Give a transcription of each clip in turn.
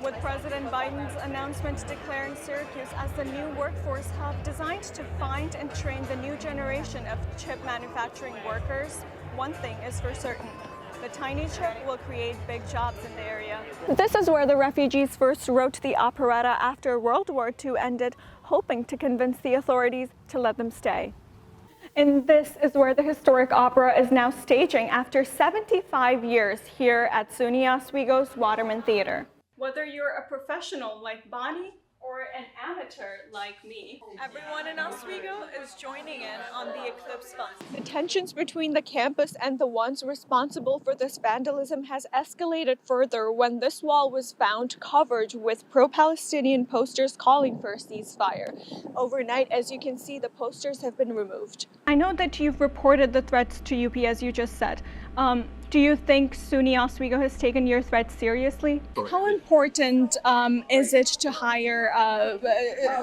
With President Biden's announcement declaring Syracuse as the new workforce hub designed to find and train the new generation of chip manufacturing workers, one thing is for certain. The tiny chip will create big jobs in the area. This is where the refugees first wrote the operetta after World War II ended, hoping to convince the authorities to let them stay. And this is where the historic opera is now staging after 75 years here at SUNY Oswego's Waterman Theater. Whether you're a professional like Bonnie or an amateur like me, everyone in Oswego is joining in on the Eclipse Fund. The tensions between the campus and the ones responsible for this vandalism has escalated further when this wall was found covered with pro-Palestinian posters calling for a ceasefire. Overnight, as you can see, the posters have been removed. I know that you've reported the threats to UP, as you just said. Do you think SUNY Oswego has taken your threats seriously? How important is it to hire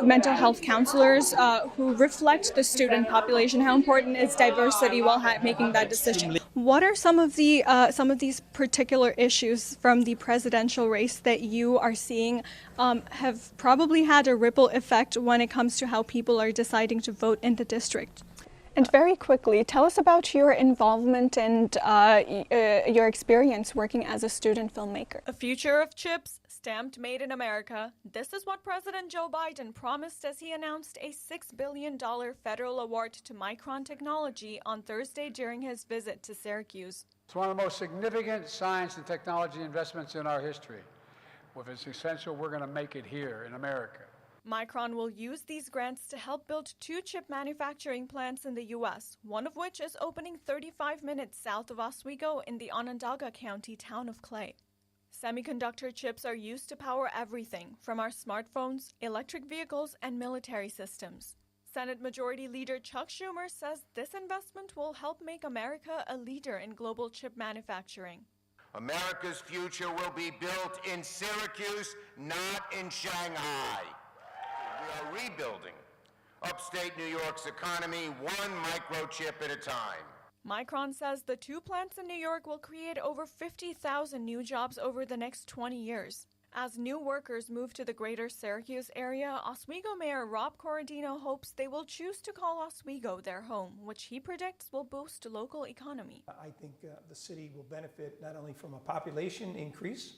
mental health counselors who reflect the student population? How important is diversity while making that decision? What are some of these particular issues from the presidential race that you are seeing have probably had a ripple effect when it comes to how people are deciding to vote in the district? And very quickly, tell us about your involvement and your experience working as a student filmmaker. A future of chips, stamped made in America. This is what President Joe Biden promised as he announced a $6 billion federal award to Micron Technology on Thursday during his visit to Syracuse. It's one of the most significant science and technology investments in our history. If it's essential, we're going to make it here in America. Micron will use these grants to help build 2 chip manufacturing plants in the U.S., one of which is opening 35 minutes south of Oswego in the Onondaga County town of Clay. Semiconductor chips are used to power everything from our smartphones, electric vehicles, and military systems. Senate Majority Leader Chuck Schumer says this investment will help make America a leader in global chip manufacturing. America's future will be built in Syracuse, not in Shanghai. We are rebuilding upstate New York's economy one microchip at a time. Micron says the 2 plants in New York will create over 50,000 new jobs over the next 20 years. As new workers move to the greater Syracuse area, Oswego Mayor Rob Corradino hopes they will choose to call Oswego their home, which he predicts will boost the local economy. I think the city will benefit not only from a population increase,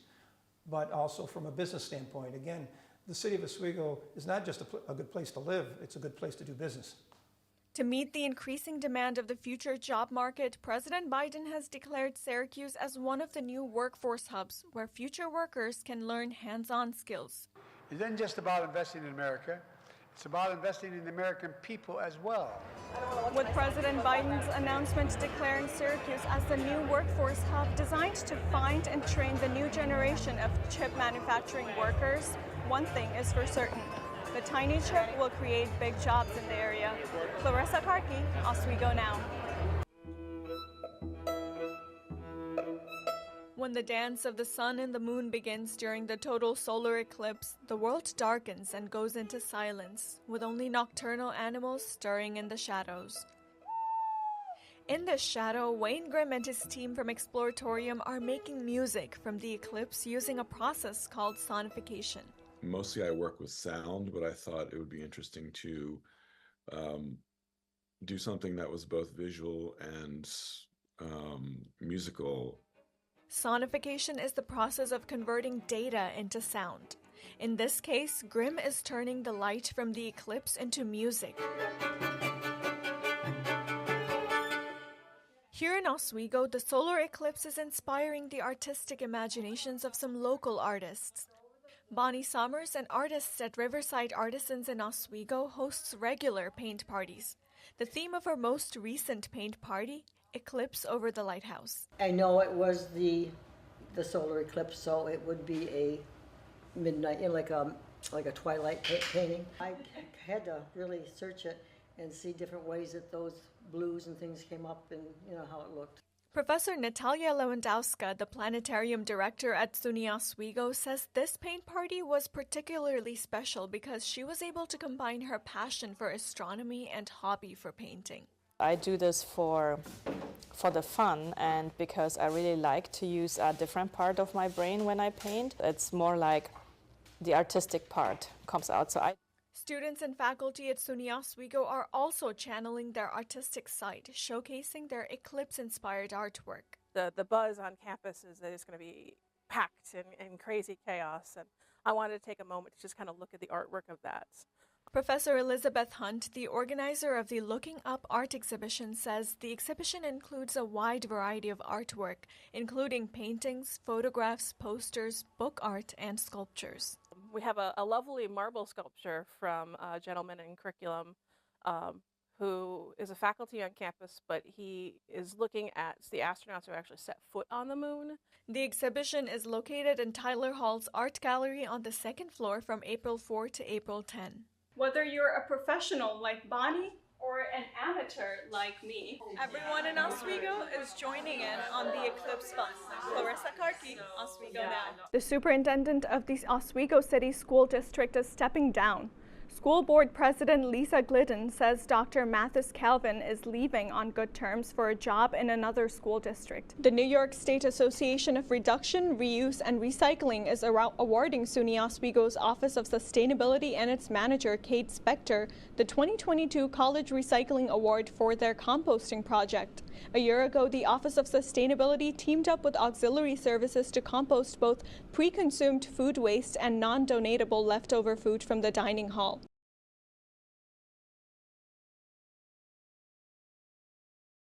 but also from a business standpoint. Again, the city of Oswego is not just a good place to live, it's a good place to do business. To meet the increasing demand of the future job market, President Biden has declared Syracuse as one of the new workforce hubs where future workers can learn hands-on skills. It isn't just about investing in America, it's about investing in the American people as well. With President Biden's announcement declaring Syracuse as the new workforce hub designed to find and train the new generation of chip manufacturing workers, one thing is for certain. The tiny chip will create big jobs in the area. Clarissa Karki, Oswego Now. When the dance of the sun and the moon begins during the total solar eclipse, the world darkens and goes into silence, with only nocturnal animals stirring in the shadows. In this shadow, Wayne Grimm and his team from Exploratorium are making music from the eclipse using a process called sonification. Mostly I work with sound, but I thought it would be interesting to do something that was both visual and musical. Sonification is the process of converting data into sound. In this case, Grimm is turning the light from the eclipse into music. Here in Oswego, the solar eclipse is inspiring the artistic imaginations of some local artists. Bonnie Sommers, an artist at Riverside Artisans in Oswego, hosts regular paint parties. The theme of her most recent paint party, Eclipse over the Lighthouse. I know it was the solar eclipse, so it would be a midnight, like a twilight painting. I had to really search it and see different ways that those blues and things came up and how it looked. Professor Natalia Lewandowska, the planetarium director at SUNY Oswego, says this paint party was particularly special because she was able to combine her passion for astronomy and hobby for painting. I do this for the fun and because I really like to use a different part of my brain when I paint. It's more like the artistic part comes out. So Students and faculty at SUNY Oswego are also channeling their artistic side, showcasing their eclipse-inspired artwork. The buzz on campus is that it's going to be packed and crazy chaos, and I wanted to take a moment to just kind of look at the artwork of that. Professor Elizabeth Hunt, the organizer of the Looking Up Art exhibition, says the exhibition includes a wide variety of artwork, including paintings, photographs, posters, book art, and sculptures. We have a lovely marble sculpture from a gentleman in curriculum who is a faculty on campus, but he is looking at the astronauts who actually set foot on the moon. The exhibition is located in Tyler Hall's Art Gallery on the second floor from April 4 to April 10. Whether you're a professional like Bonnie or an amateur like me, everyone in Oswego is joining in on the Eclipse Fund. Clarissa Karki, Oswego Now. The superintendent of the Oswego City School District is stepping down. School Board President Lisa Glidden says Dr. Mathis Calvin is leaving on good terms for a job in another school district. The New York State Association of Reduction, Reuse, and Recycling is awarding SUNY Oswego's Office of Sustainability and its manager, Kate Spector, the 2022 College Recycling Award for their composting project. A year ago, the Office of Sustainability teamed up with auxiliary services to compost both pre-consumed food waste and non-donatable leftover food from the dining hall.